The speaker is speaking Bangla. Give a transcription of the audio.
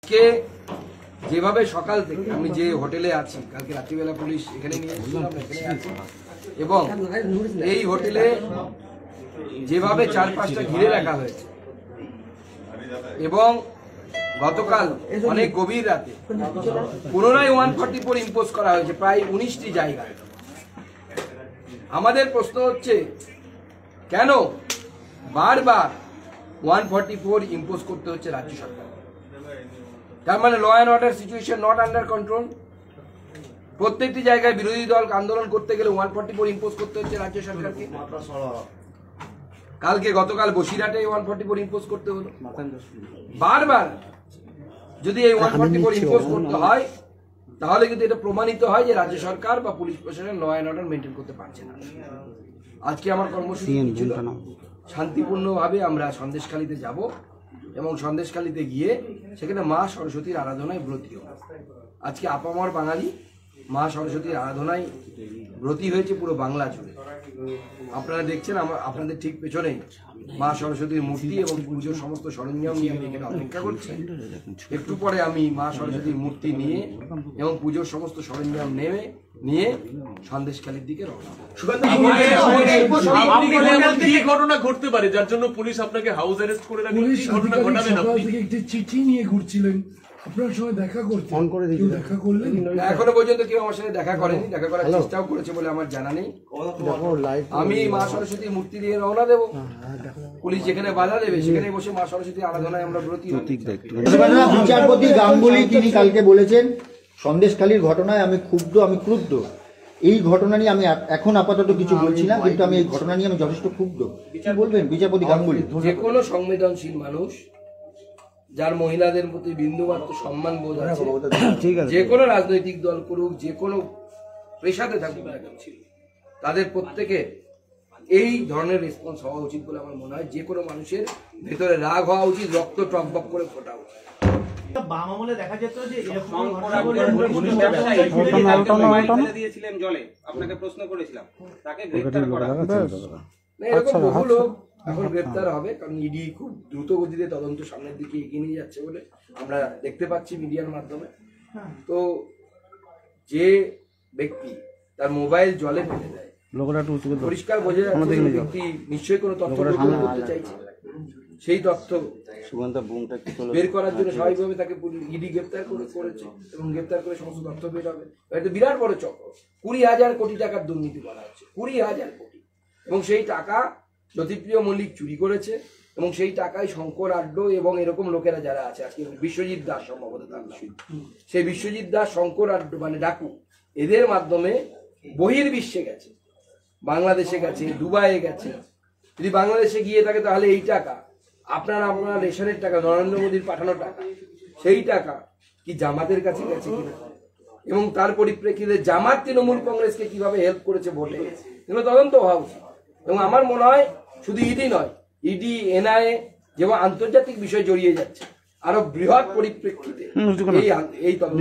কে যেভাবে সকাল থেকে আমি যে হোটেলে আছি, কালকে রাত্রিবেলা পুলিশ এখানে নিয়ে এসেছিলাম, এখানে আছি, এবং এই হোটেলে যেভাবে চারপাশটা ঘিরে রাখা হয়েছে এবং গতকাল অনেক গভীর রাতে পুনরায় 144 ইম্পোজ করা হয়েছে প্রায় 19টি জায়গায়। আমাদের প্রশ্ন হচ্ছে কেন বারবার 144 ইম্পোজ করতে হচ্ছে রাজ্য সরকার? তার মানে law and order situation not under control. প্রত্যেকটি জায়গায় বিরোধী দল আন্দোলন করতে গেলে 144 ইম্পোজ করতে হচ্ছে রাজ্য সরকারকে। গতকাল বসিরহাটে 144 ইম্পোজ করতে হলো। বারবার যদি এই 144 ইম্পোজ করতে হয় তাহলে কিন্তু এটা প্রমাণিত হয় যে রাজ্য সরকার বা পুলিশ প্রশাসন ল অ্যান্ড অর্ডার মেনটেন করতে পারছে না। আজকে আমার কর্মসূচি ছিল শান্তিপূর্ণভাবে আমরা সন্দেশখালীতে যাব এবং সন্দেশখালীতে গিয়ে সেখানে মা সরস্বতীর আরাধনায় ব্রতী হব। আজকে আপামর বাঙালি মা সরস্বতীর আরাধনায় ব্রতী হয়েছে পুরো বাংলা জুড়ে। আপনারা দেখছেন আপনাদের ঠিক পেছনেই মা সরস্বতীর মূর্তি এবং পুজোর সমস্ত সরঞ্জাম নিয়ে আমি এখানে অপেক্ষা করছি। একটু পরে আমি মা সরস্বতীর মূর্তি নিয়ে এবং পুজোর সমস্ত সরঞ্জাম নিয়ে সন্দেশখালীর দিকে রওনা। ঘটনা ঘটতে পারে যার জন্য পুলিশ আপনাকে হাউস অ্যারেস্ট করে রাখলো? ঘটনা ঘটাবেন আপনি? একটি চিঠি নিয়ে ঘুরছিলেন, আপনার সঙ্গে দেখা করতে ফোন করে দেখা করলেন? এখনো পর্যন্ত কেউ আমার সাথে দেখা করেনি, দেখা করার চেষ্টাও করেছে বলে আমার জানা নেই। আমি মা সরস্বতীর মূর্তি দিয়ে রওনা দেবো। পুলিশ যেখানে বাধা দেবে সেখানে বসে মা সরস্বতীর আরাধনায় আমরা ব্রতী হব। বিচারপতি গাঙ্গুলি তিনি কালকে বলেছেন সন্দেশখালীর ঘটনায় আমি ক্রুদ্ধ। এই ঘটনা নিয়ে আমি এখন আপাতত কিছু বলছি না, কিন্তু আমি এই ঘটনা নিয়ে আমি যথেষ্ট ক্ষুব্ধ। কি বলবেন বিচারপতি গাঙ্গুলি? যে কোনো সংবেদনশীল মানুষ যার মহিলাদের প্রতি বিন্দুমাত্র সম্মান বোধ আছে, যে কোনো রাজনৈতিক দল করুক, যে কোনো পেশাতে থাকুক না কেন, তাদের প্রত্যেকে এই ধরনের রেসপন্স হওয়া উচিত বলে আমার মনে হয়। যে কোনো মানুষের ভেতরে রাগ হওয়া উচিত, রক্ত টকবক করে ফোটা উচিত। বাম আমলে দেখা যেত যে দিয়েছিলেন জলে, আপনাকে প্রশ্ন করেছিলাম, তাকে গ্রেফতার করা এরকম বহু লোক এখন গ্রেফতার হবে, কারণ ইডি খুব দ্রুত গতিতে তদন্ত সামনের দিকে এগিয়ে নিয়ে যাচ্ছে বলে আমরা দেখতে পাচ্ছি মিডিয়ার মাধ্যমে। তো যে ব্যক্তি তার মোবাইল জলে ফেলে দেয়, পরিষ্কার বোঝা যাচ্ছে ব্যক্তি নিশ্চয়ই কোনো তথ্য করতে চাইছে। সেই তথ্য বের করার জন্য স্বাভাবিকভাবে তাকে ইডি গ্রেফতার করেছে এবং গ্রেফতার করে সমস্ত তথ্য বের হবে। এটা বিরাট বড় চক্র, 20,000 কোটি টাকার দুর্নীতি করা হচ্ছে, 20,000 কোটি। এবং সেই টাকা জ্যোতিপ্রিয় মল্লিক চুরি করেছে এবং সেই টাকায় শঙ্কর আড্ড এবং এরকম লোকেরা যারা আছে, আজকে বিশ্বজিৎ দাস সম্ভবত তার নাম, সেই বিশ্বজিৎ দাস, শঙ্কর আড্ড মানে ডাকু, এদের মাধ্যমে বহির্বিশ্বে গেছে, বাংলাদেশে গেছে, দুবাইয়ে গেছে। যদি বাংলাদেশে গিয়ে থাকে তাহলে এই টাকা আপনার রেশনের টাকা, নরেন্দ্র মোদীর পাঠানো টাকা, সেই টাকা কি জামাতের কাছে গেছে কিনা, এবং তার পরিপ্রেক্ষিতে জামাত তৃণমূল কংগ্রেসকে কিভাবে হেল্প করেছে ভোটে, এগুলো তদন্ত হওয়া উচিত। এবং আমার মনে হয় শুধু ইডি নয়, ইডি, এনআইএ যেমন আন্তর্জাতিক বিষয় জড়িয়ে যাচ্ছে, আরো বৃহৎ পরিপ্রেক্ষিতে এই তদন্ত।